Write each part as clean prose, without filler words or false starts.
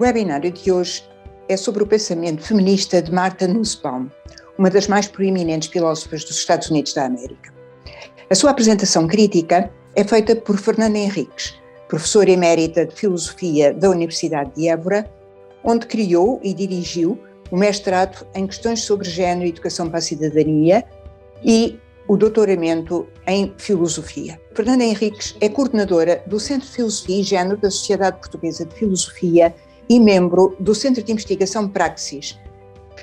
O webinário de hoje é sobre o pensamento feminista de Martha Nussbaum, uma das mais proeminentes filósofas dos Estados Unidos da América. A sua apresentação crítica é feita por Fernanda Henriques, professora emérita de Filosofia da Universidade de Évora, onde criou e dirigiu o mestrado em Questões sobre Género e Educação para a Cidadania e o doutoramento em Filosofia. Fernanda Henriques é coordenadora do Centro de Filosofia e Género da Sociedade Portuguesa de Filosofia e membro do Centro de Investigação Praxis,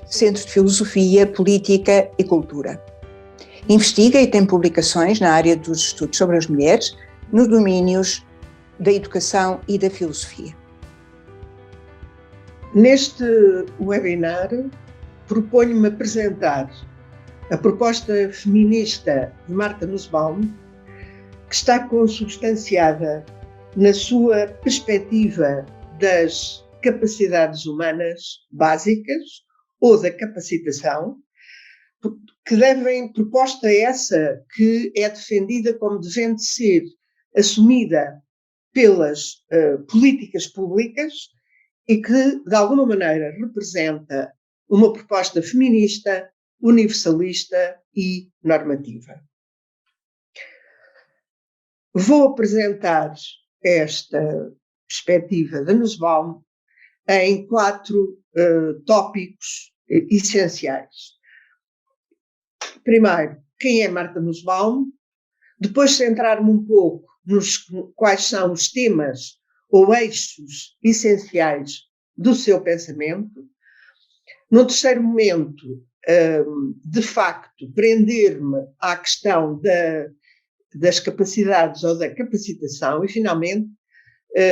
Centro de Filosofia, Política e Cultura. Investiga e tem publicações na área dos estudos sobre as mulheres, nos domínios da educação e da filosofia. Neste webinar, proponho-me apresentar a proposta feminista de Martha Nussbaum, que está consubstanciada na sua perspectiva das capacidades humanas básicas ou da capacitação, proposta essa que é defendida como devendo ser assumida pelas políticas públicas e que, de alguma maneira, representa uma proposta feminista, universalista e normativa. Vou apresentar esta perspectiva de Nussbaum em 4 tópicos essenciais. Primeiro, quem é Martha Nussbaum? Depois centrar-me um pouco nos quais são os temas ou eixos essenciais do seu pensamento. No terceiro momento, de facto, prender-me à questão das capacidades ou da capacitação e, finalmente,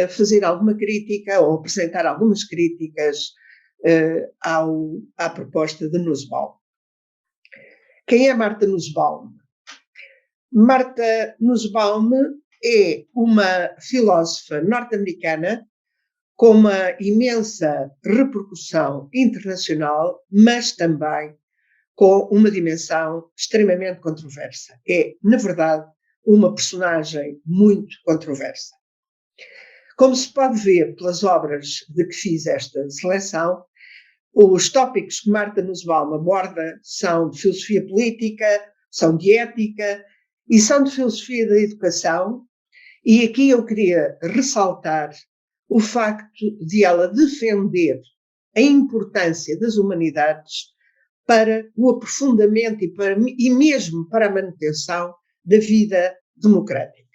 fazer alguma crítica ou apresentar algumas críticas à proposta de Nussbaum. Quem é Martha Nussbaum? Martha Nussbaum é uma filósofa norte-americana com uma imensa repercussão internacional, mas também com uma dimensão extremamente controversa. É, na verdade, uma personagem muito controversa. Como se pode ver pelas obras de que fiz esta seleção, os tópicos que Martha Nussbaum aborda são de filosofia política, são de ética e são de filosofia da educação, e aqui eu queria ressaltar o facto de ela defender a importância das humanidades para o aprofundamento e mesmo para a manutenção da vida democrática.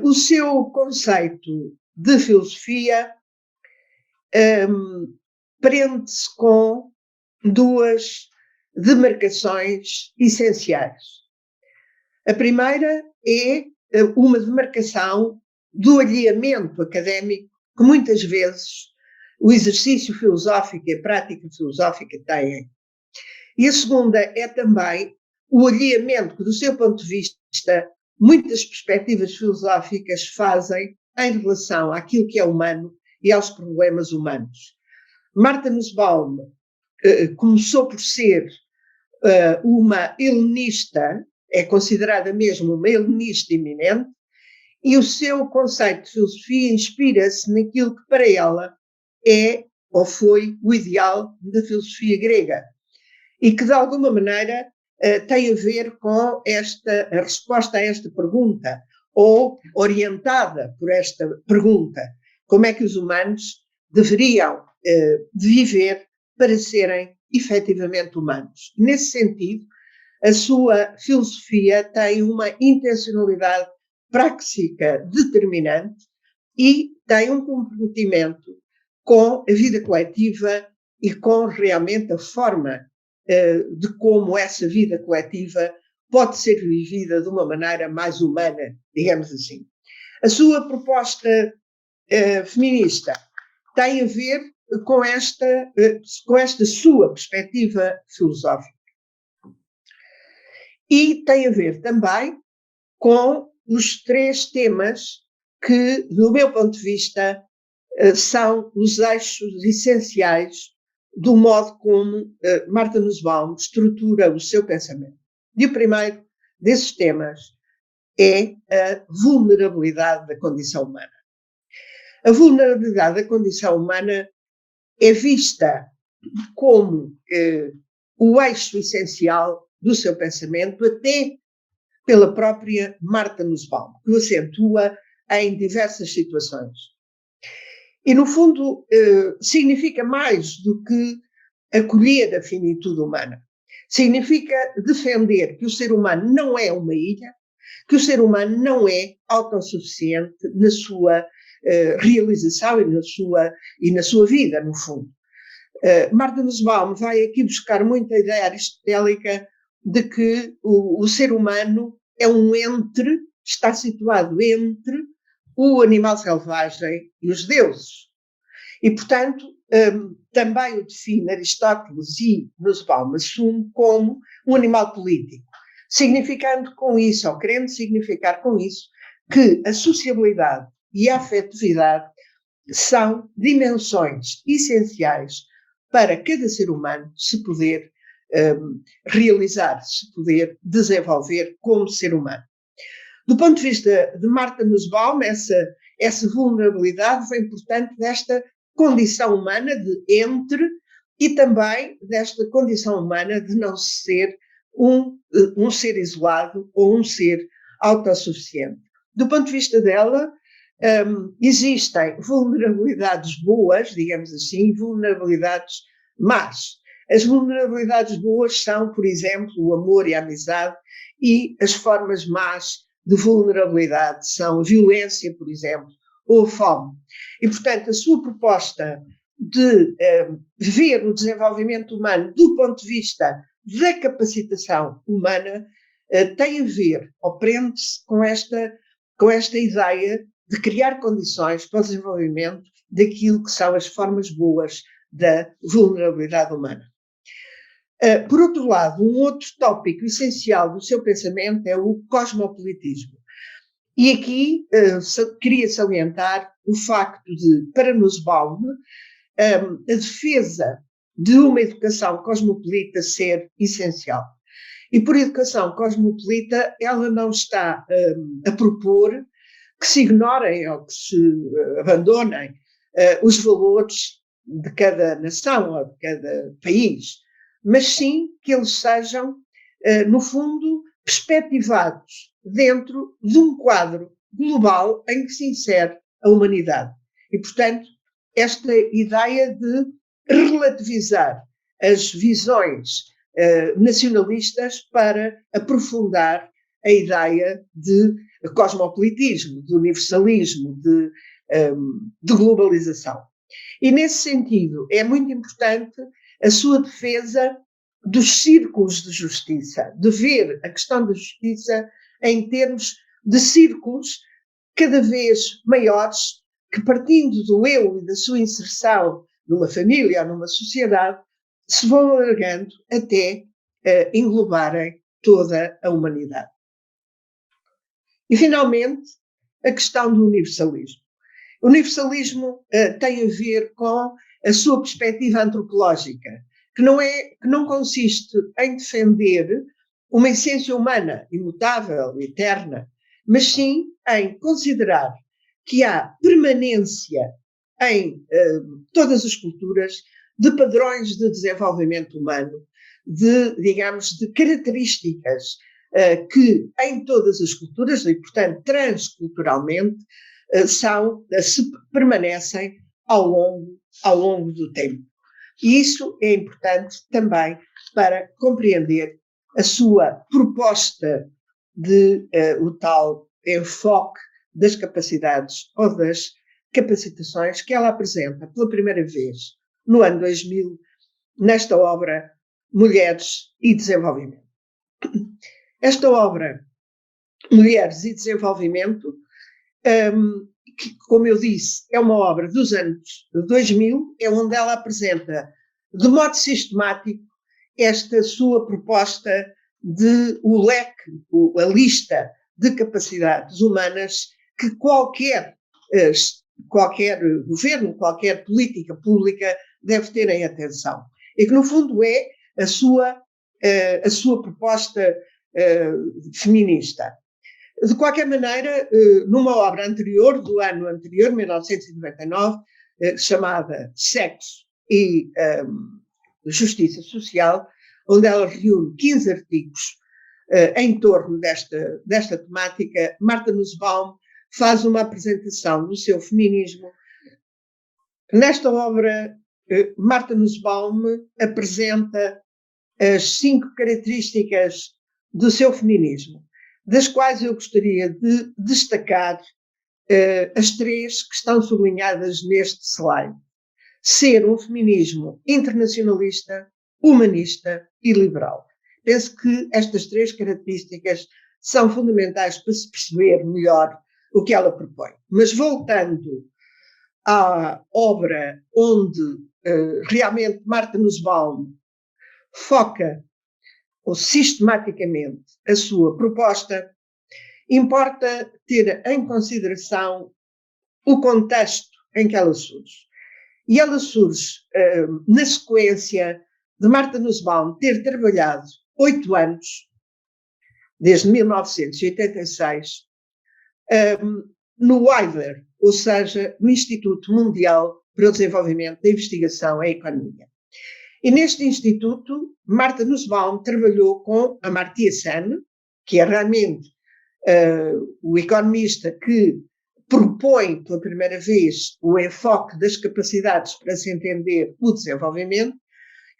O seu conceito de filosofia prende-se com 2 demarcações essenciais. A primeira é uma demarcação do alheamento académico que muitas vezes o exercício filosófico e a prática filosófica têm. E a segunda é também o alheamento que, do seu ponto de vista, muitas perspectivas filosóficas fazem em relação àquilo que é humano e aos problemas humanos. Martha Nussbaum começou por ser uma helenista, é considerada mesmo uma helenista eminente, e o seu conceito de filosofia inspira-se naquilo que para ela é ou foi o ideal da filosofia grega e que de alguma maneira tem a ver com a resposta a esta pergunta ou orientada por esta pergunta: como é que os humanos deveriam viver para serem efetivamente humanos? Nesse sentido, a sua filosofia tem uma intencionalidade prática determinante e tem um comprometimento com a vida coletiva e com realmente a forma de como essa vida coletiva pode ser vivida de uma maneira mais humana, digamos assim. A sua proposta feminista tem a ver com esta sua perspectiva filosófica. E tem a ver também com os 3 temas que, do meu ponto de vista, são os eixos essenciais do modo como Martha Nussbaum estrutura o seu pensamento. E o primeiro desses temas é a vulnerabilidade da condição humana. A vulnerabilidade da condição humana é vista como o eixo essencial do seu pensamento, até pela própria Martha Nussbaum, que o acentua em diversas situações. E, no fundo, significa mais do que acolher a finitude humana. Significa defender que o ser humano não é uma ilha, que o ser humano não é autossuficiente na sua realização e na sua vida, no fundo. Martha Nussbaum vai aqui buscar muita ideia aristotélica de que o ser humano é um entre, está situado entre o animal selvagem e os deuses. E, portanto, também o define Aristóteles e Nussbaum assume como um animal político, significando com isso, ou querendo significar com isso, que a sociabilidade e a afetividade são dimensões essenciais para cada ser humano se poder realizar, se poder desenvolver como ser humano. Do ponto de vista de Martha Nussbaum, essa vulnerabilidade vem, portanto, desta condição humana de entre e também desta condição humana de não ser um ser isolado ou um ser autossuficiente. Do ponto de vista dela, existem vulnerabilidades boas, digamos assim, e vulnerabilidades más. As vulnerabilidades boas são, por exemplo, o amor e a amizade, e as formas más de vulnerabilidade são a violência, por exemplo, ou a fome. E, portanto, a sua proposta de ver o desenvolvimento humano do ponto de vista da capacitação humana tem a ver, ou prende-se com esta ideia de criar condições para o desenvolvimento daquilo que são as formas boas da vulnerabilidade humana. Por outro lado, um outro tópico essencial do seu pensamento é o cosmopolitismo. E aqui queria salientar o facto de, para Nussbaum, a defesa de uma educação cosmopolita ser essencial. E por educação cosmopolita, ela não está a propor que se ignorem ou que se abandonem os valores de cada nação ou de cada país, mas sim que eles sejam, no fundo, perspectivados dentro de um quadro global em que se insere a humanidade. E, portanto, esta ideia de relativizar as visões nacionalistas para aprofundar a ideia de cosmopolitismo, de universalismo, de globalização. E, nesse sentido, é muito importante a sua defesa dos círculos de justiça, de ver a questão da justiça em termos de círculos cada vez maiores, que, partindo do eu e da sua inserção numa família ou numa sociedade, se vão alargando até englobarem toda a humanidade. E, finalmente, a questão do universalismo. O universalismo tem a ver com a sua perspectiva antropológica, que não consiste em defender uma essência humana imutável, eterna, mas sim em considerar que há permanência em todas as culturas de padrões de desenvolvimento humano, digamos, de características que em todas as culturas, e portanto transculturalmente, permanecem ao longo do tempo. E isso é importante também para compreender a sua proposta de o tal enfoque das capacidades ou das capacitações que ela apresenta pela primeira vez no ano 2000, nesta obra Mulheres e Desenvolvimento. Esta obra, Mulheres e Desenvolvimento, que, como eu disse, é uma obra dos anos 2000, é onde ela apresenta de modo sistemático esta sua proposta de o leque, a lista de capacidades humanas que qualquer governo, qualquer política pública deve ter em atenção. E que, no fundo, é a sua proposta feminista. De qualquer maneira, numa obra anterior, do ano anterior, 1999, chamada Sexo e Justiça Social, onde ela reúne 15 artigos em torno desta temática, Martha Nussbaum faz uma apresentação do seu feminismo. Nesta obra, Martha Nussbaum apresenta as 5 características do seu feminismo, das quais eu gostaria de destacar as 3 que estão sublinhadas neste slide. Ser um feminismo internacionalista, humanista e liberal. Penso que estas 3 características são fundamentais para se perceber melhor o que ela propõe. Mas voltando à obra onde realmente Martha Nussbaum foca ou sistematicamente a sua proposta, importa ter em consideração o contexto em que ela surge. E ela surge na sequência de Martha Nussbaum ter trabalhado 8 anos, desde 1986, no WIDER, ou seja, no Instituto Mundial para o Desenvolvimento da Investigação em Economia. E neste instituto, Martha Nussbaum trabalhou com Amartya Sen, que é realmente o economista que propõe pela primeira vez o enfoque das capacidades para se entender o desenvolvimento.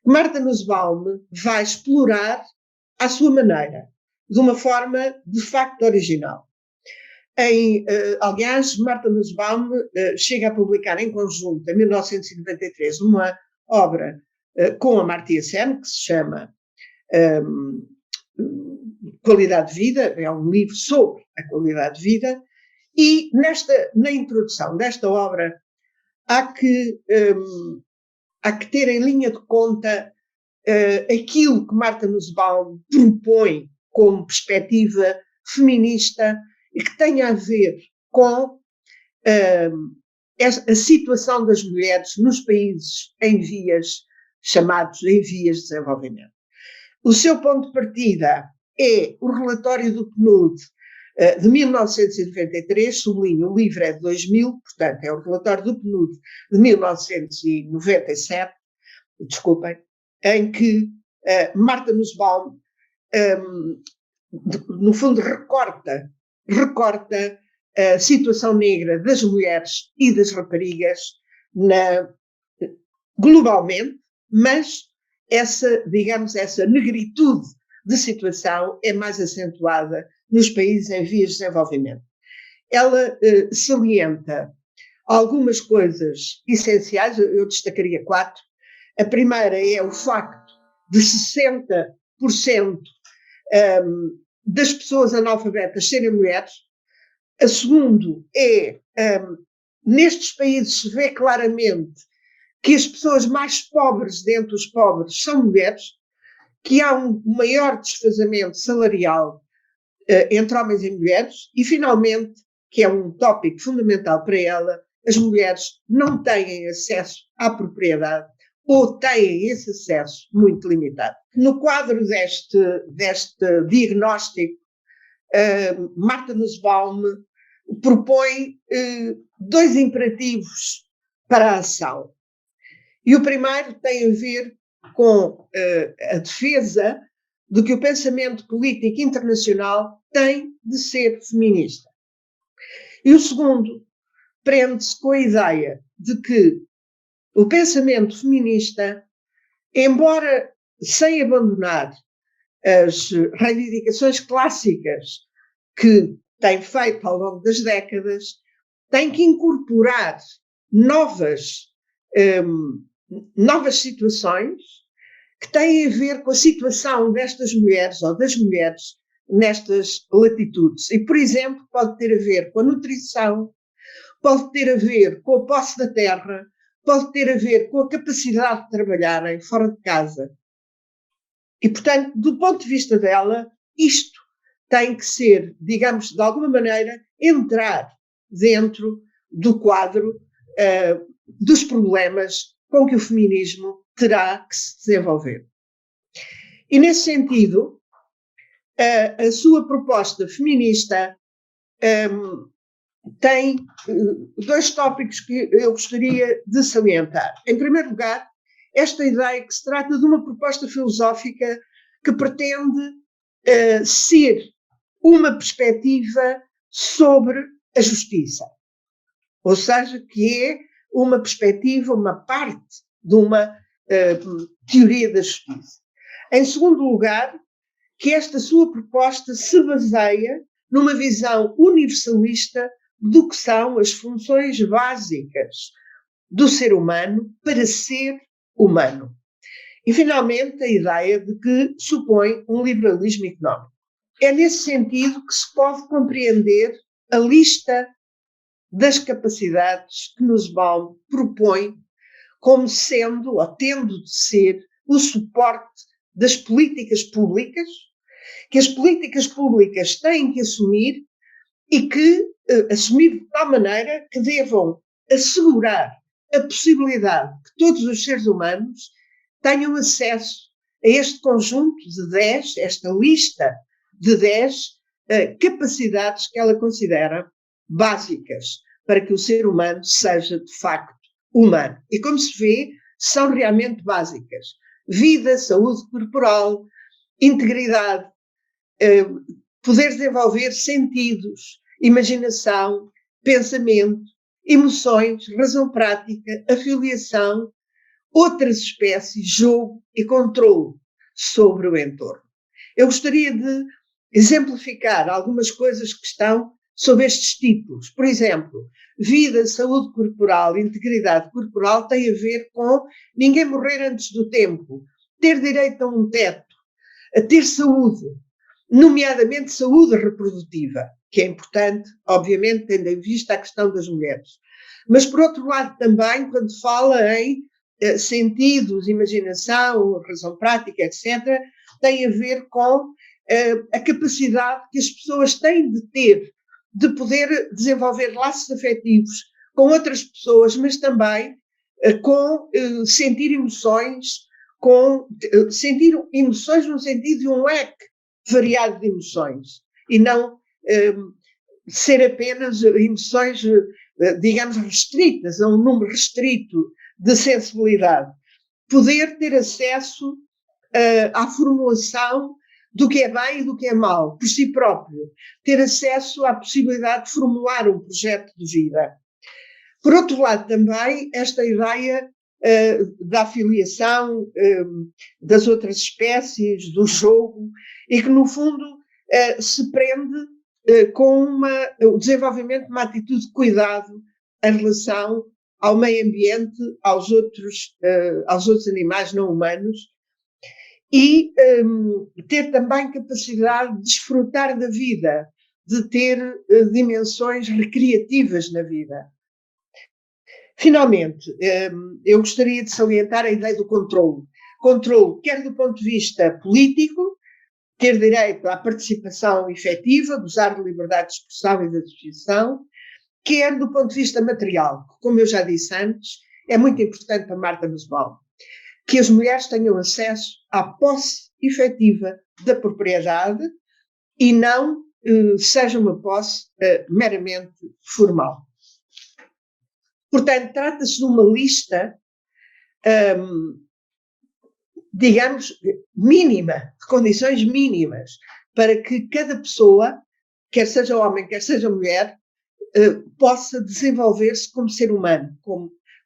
Martha Nussbaum vai explorar à sua maneira, de uma forma de facto original. Aliás, Martha Nussbaum chega a publicar em conjunto, em 1993, uma obra com Amartya Sen, que se chama Qualidade de Vida, é um livro sobre a qualidade de vida, e na introdução desta obra há que ter em linha de conta aquilo que Martha Nussbaum propõe como perspectiva feminista e que tem a ver com a situação das mulheres nos países chamados em vias de desenvolvimento. O seu ponto de partida é o relatório do PNUD de 1993, sublinho, o livro é de 2000, portanto é o relatório do PNUD de 1997, desculpem, em que Martha Nussbaum, no fundo, recorta a situação negra das mulheres e das raparigas globalmente, mas essa negritude de situação é mais acentuada nos países em vias de desenvolvimento. Ela salienta algumas coisas essenciais, eu destacaria 4. A primeira é o facto de 60% das pessoas analfabetas serem mulheres. A segunda é, nestes países se vê claramente que as pessoas mais pobres dentre os pobres são mulheres, que há um maior desfazamento salarial entre homens e mulheres, e finalmente, que é um tópico fundamental para ela, as mulheres não têm acesso à propriedade ou têm esse acesso muito limitado. No quadro deste diagnóstico, Martha Nussbaum propõe 2 imperativos para a ação. E o primeiro tem a ver com a defesa de que o pensamento político internacional tem de ser feminista. E o segundo prende-se com a ideia de que o pensamento feminista, embora sem abandonar as reivindicações clássicas que tem feito ao longo das décadas, tem que incorporar novas situações que têm a ver com a situação destas mulheres ou das mulheres nestas latitudes. E, por exemplo, pode ter a ver com a nutrição, pode ter a ver com a posse da terra, pode ter a ver com a capacidade de trabalharem fora de casa. E, portanto, do ponto de vista dela, isto tem que ser, digamos, de alguma maneira, entrar dentro do quadro dos problemas com que o feminismo terá que se desenvolver. E, nesse sentido, a sua proposta feminista tem dois tópicos que eu gostaria de salientar. Em primeiro lugar, esta ideia que se trata de uma proposta filosófica que pretende ser uma perspectiva sobre a justiça. Ou seja, que é uma perspectiva, uma parte de uma teoria da justiça. Em segundo lugar, que esta sua proposta se baseia numa visão universalista do que são as funções básicas do ser humano para ser humano. E, finalmente, a ideia de que supõe um liberalismo económico. É nesse sentido que se pode compreender a lista das capacidades que Nussbaum propõe como sendo, ou tendo de ser, o suporte das políticas públicas, que as políticas públicas têm que assumir e que assumir de tal maneira que devam assegurar a possibilidade que todos os seres humanos tenham acesso a este conjunto de 10, esta lista de 10 capacidades que ela considera básicas para que o ser humano seja, de facto, humano. E, como se vê, são realmente básicas. Vida, saúde corporal, integridade, poder desenvolver sentidos, imaginação, pensamento, emoções, razão prática, afiliação, outras espécies, jogo e controle sobre o entorno. Eu gostaria de exemplificar algumas coisas que estão sob estes títulos. Por exemplo, vida, saúde corporal, integridade corporal tem a ver com ninguém morrer antes do tempo, ter direito a um teto, a ter saúde, nomeadamente saúde reprodutiva, que é importante, obviamente, tendo em vista a questão das mulheres. Mas, por outro lado, também, quando fala em sentidos, imaginação, razão prática, etc., tem a ver com a capacidade que as pessoas têm de ter de poder desenvolver laços afetivos com outras pessoas, mas também com sentir emoções, sentir emoções no sentido de um leque variado de emoções e não ser apenas emoções, digamos, restritas a um número restrito de sensibilidade. Poder ter acesso à formulação do que é bem e do que é mau, por si próprio. Ter acesso à possibilidade de formular um projeto de vida. Por outro lado, também, esta ideia da afiliação das outras espécies, do jogo, e que, no fundo, se prende com o desenvolvimento de uma atitude de cuidado em relação ao meio ambiente, aos outros animais não humanos, e ter também capacidade de desfrutar da vida, de ter dimensões recreativas na vida. Finalmente, eu gostaria de salientar a ideia do controle. Controle, quer do ponto de vista político, ter direito à participação efetiva, gozar de liberdade de expressão e de associação, quer do ponto de vista material, que, como eu já disse antes, é muito importante para Marta Nussbaum, que as mulheres tenham acesso à posse efetiva da propriedade e não seja uma posse meramente formal. Portanto, trata-se de uma lista, digamos, mínima, de condições mínimas, para que cada pessoa, quer seja homem, quer seja mulher, possa desenvolver-se como ser humano,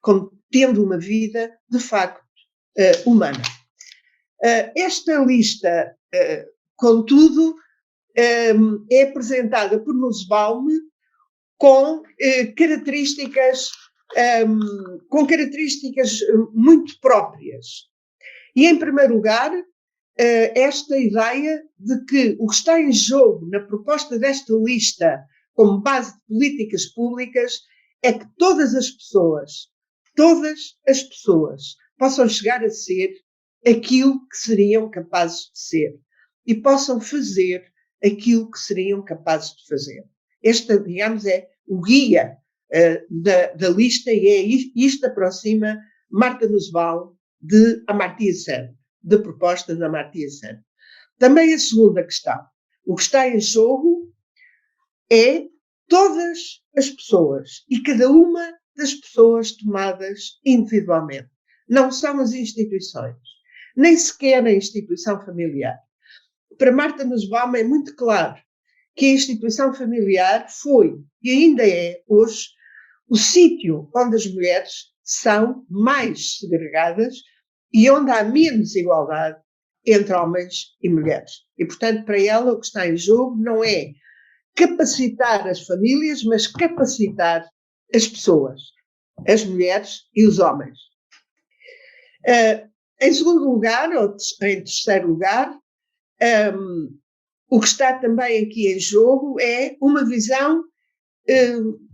como tendo uma vida, de facto, humana. Esta lista, contudo, é apresentada por Nussbaum com características muito próprias. E, em primeiro lugar, esta ideia de que o que está em jogo na proposta desta lista como base de políticas públicas é que todas as pessoas possam chegar a ser aquilo que seriam capazes de ser e possam fazer aquilo que seriam capazes de fazer. Esta, digamos, é o guia da lista e isto aproxima Marta Nussbaum de Amartya Sen, de proposta de Amartya Sen. Também a segunda questão. O que está em jogo é todas as pessoas e cada uma das pessoas tomadas individualmente. Não são as instituições, nem sequer a instituição familiar. Para Marta Nussbaum é muito claro que a instituição familiar foi e ainda é hoje o sítio onde as mulheres são mais segregadas e onde há menos igualdade entre homens e mulheres. E, portanto, para ela o que está em jogo não é capacitar as famílias, mas capacitar as pessoas, as mulheres e os homens. Em segundo lugar, ou em terceiro lugar, o que está também aqui em jogo é uma visão,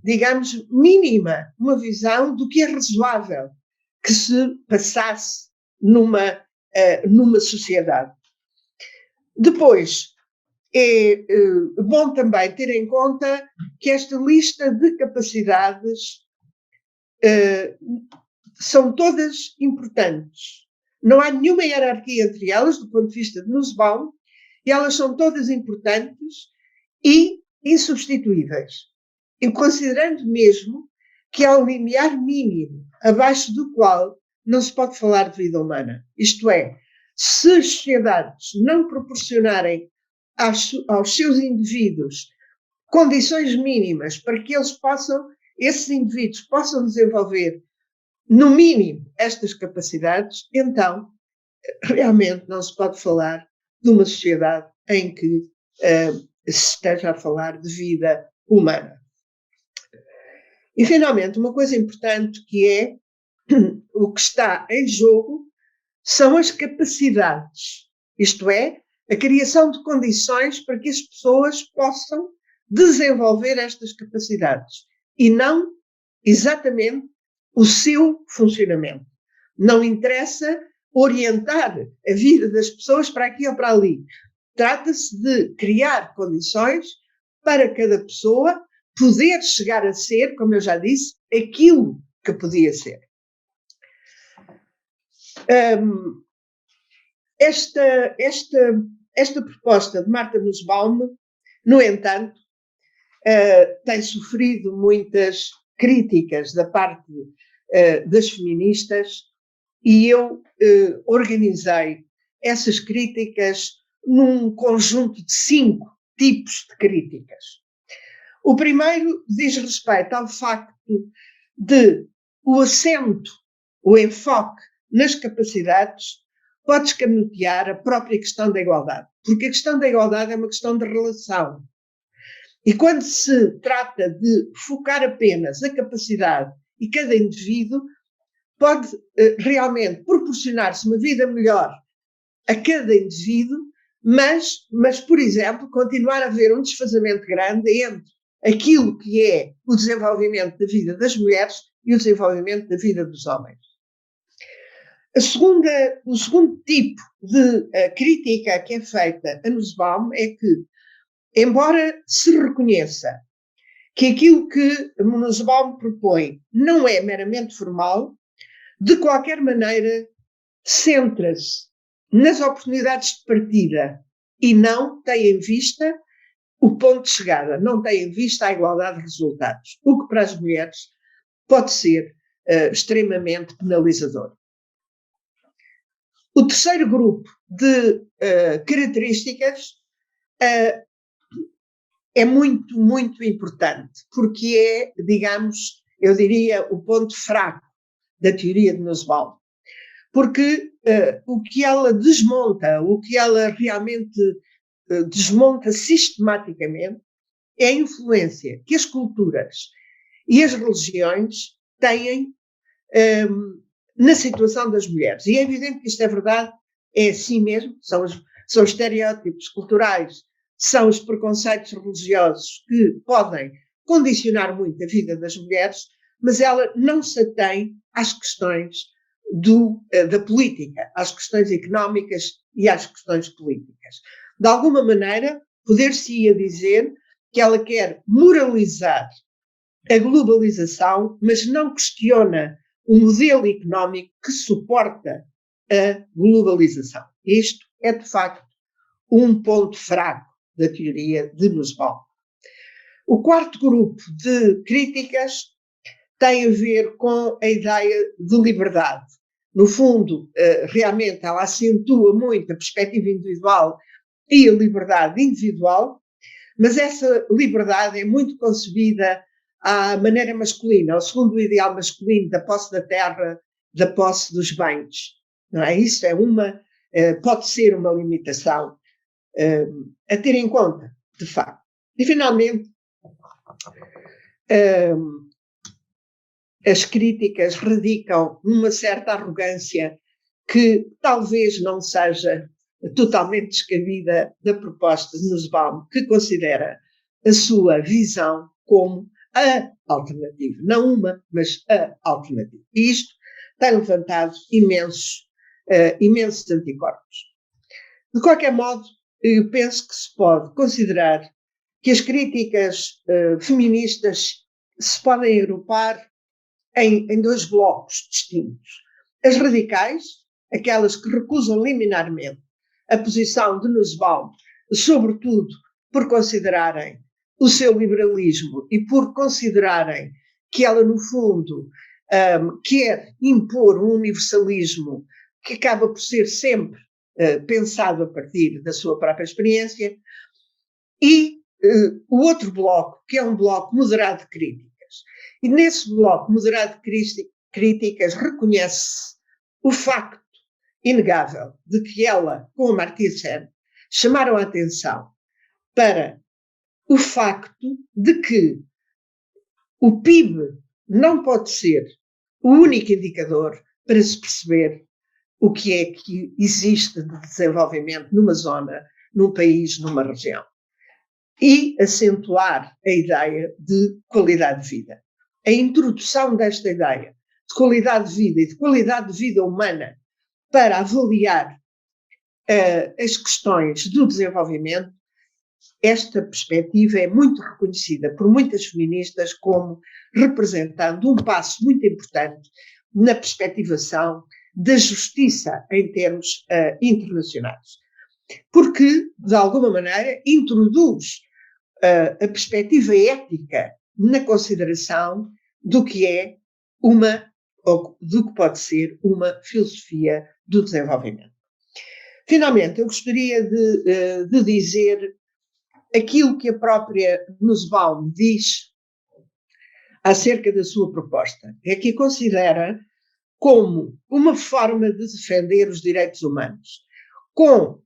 digamos, mínima, uma visão do que é razoável que se passasse numa sociedade. Depois, é bom também ter em conta que esta lista de capacidades são todas importantes. Não há nenhuma hierarquia entre elas, do ponto de vista de Nussbaum, e elas são todas importantes e insubstituíveis. E considerando mesmo que há um limiar mínimo abaixo do qual não se pode falar de vida humana. Isto é, se as sociedades não proporcionarem aos seus indivíduos condições mínimas para que esses indivíduos possam desenvolver, no mínimo, estas capacidades, então, realmente não se pode falar de uma sociedade em que se esteja a falar de vida humana. E, finalmente, uma coisa importante que é o que está em jogo são as capacidades, isto é, a criação de condições para que as pessoas possam desenvolver estas capacidades e não exatamente o seu funcionamento. Não interessa orientar a vida das pessoas para aqui ou para ali. Trata-se de criar condições para cada pessoa poder chegar a ser, como eu já disse, aquilo que podia ser. Esta proposta de Marta Nussbaum, no entanto, tem sofrido muitas críticas da parte das feministas e eu organizei essas críticas num conjunto de 5 tipos de críticas. O primeiro diz respeito ao facto de o acento, o enfoque nas capacidades pode escamotear a própria questão da igualdade, porque a questão da igualdade é uma questão de relação. E quando se trata de focar apenas a capacidade e cada indivíduo, pode realmente proporcionar-se uma vida melhor a cada indivíduo, mas, por exemplo, continuar a haver um desfazamento grande entre aquilo que é o desenvolvimento da vida das mulheres e o desenvolvimento da vida dos homens. O segundo tipo de crítica que é feita a Nussbaum é que, embora se reconheça que aquilo que Nussbaum propõe não é meramente formal, de qualquer maneira centra-se nas oportunidades de partida e não tem em vista o ponto de chegada, não tem em vista a igualdade de resultados, o que para as mulheres pode ser extremamente penalizador. O terceiro grupo de características é muito, muito importante, porque é, digamos, eu diria, o ponto fraco da teoria de Nussbaum. Porque o que ela desmonta, o que ela realmente desmonta sistematicamente é a influência que as culturas e as religiões têm na situação das mulheres. E é evidente que isto é verdade, é assim mesmo, são estereótipos culturais, são os preconceitos religiosos que podem condicionar muito a vida das mulheres, mas ela não se atém às questões da política, às questões económicas e às questões políticas. De alguma maneira, poder-se-ia dizer que ela quer moralizar a globalização, mas não questiona o modelo económico que suporta a globalização. Isto é, de facto, um ponto fraco da teoria de Nussbaum. O quarto grupo de críticas tem a ver com a ideia de liberdade. No fundo, realmente ela acentua muito a perspectiva individual e a liberdade individual, mas essa liberdade é muito concebida à maneira masculina, ao segundo o ideal masculino da posse da terra, da posse dos bens. Não é? Isso é pode ser uma limitação a ter em conta, de facto. E, finalmente, as críticas radicam numa certa arrogância que talvez não seja totalmente descabida da proposta de Nussbaum, que considera a sua visão como a alternativa. Não uma, mas a alternativa. E isto tem levantado imensos anticorpos. De qualquer modo, eu penso que se pode considerar que as críticas feministas se podem agrupar em dois blocos distintos. As radicais, aquelas que recusam liminarmente a posição de Nussbaum, sobretudo por considerarem o seu liberalismo e por considerarem que ela, no fundo, quer impor um universalismo que acaba por ser sempre pensado a partir da sua própria experiência, e o outro bloco, que é um bloco moderado de críticas. E nesse bloco moderado de críticas reconhece o facto inegável de que ela, com a Amartya Sen, chamaram a atenção para o facto de que o PIB não pode ser o único indicador para se perceber o que é que existe de desenvolvimento numa zona, num país, numa região. E acentuar a ideia de qualidade de vida. A introdução desta ideia de qualidade de vida e de qualidade de vida humana para avaliar as questões do desenvolvimento, esta perspectiva é muito reconhecida por muitas feministas como representando um passo muito importante na perspectivação da justiça em termos internacionais. Porque, de alguma maneira, introduz a perspectiva ética na consideração do que é ou do que pode ser uma filosofia do desenvolvimento. Finalmente, eu gostaria de dizer aquilo que a própria Nussbaum diz acerca da sua proposta. É que a considera como uma forma de defender os direitos humanos,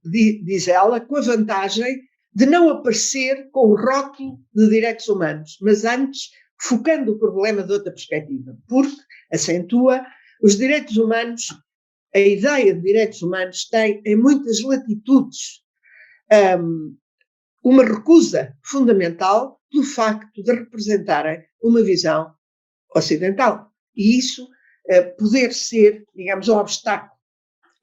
diz ela, com a vantagem de não aparecer com o rótulo de direitos humanos, mas antes focando o problema de outra perspectiva, porque acentua os direitos humanos, a ideia de direitos humanos tem em muitas latitudes uma recusa fundamental pelo facto de representarem uma visão ocidental. E isso poder ser, digamos, um obstáculo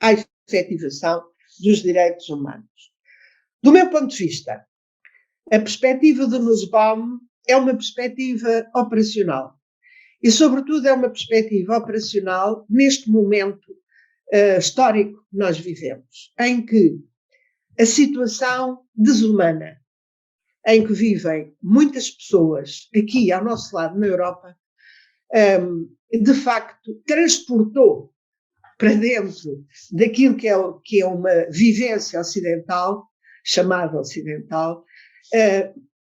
à efetivação dos direitos humanos. Do meu ponto de vista, a perspectiva de Nussbaum é uma perspectiva operacional. E, sobretudo, é uma perspectiva operacional neste momento histórico que nós vivemos, em que a situação desumana em que vivem muitas pessoas aqui ao nosso lado na Europa, de facto, transportou para dentro daquilo que é uma vivência ocidental, chamada ocidental,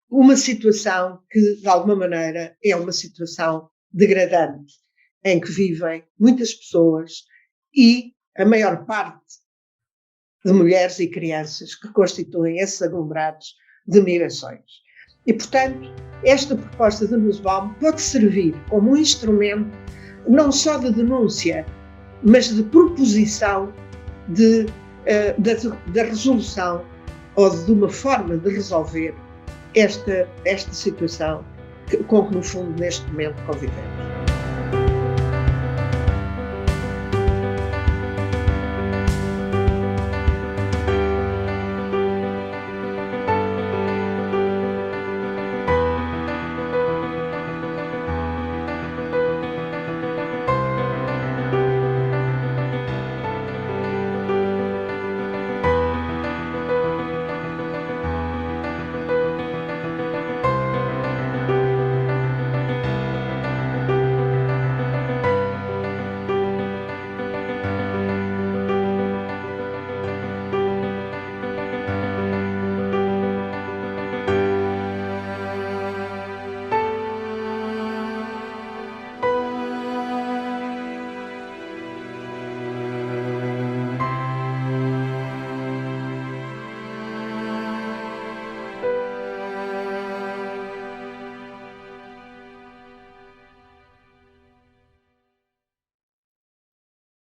uma situação que, de alguma maneira, é uma situação degradante, em que vivem muitas pessoas e a maior parte de mulheres e crianças que constituem esses aglomerados de migrações. E, portanto, esta proposta de Nussbaum pode servir como um instrumento não só de denúncia, mas de proposição da resolução ou de uma forma de resolver esta situação com que, no fundo, neste momento convivemos.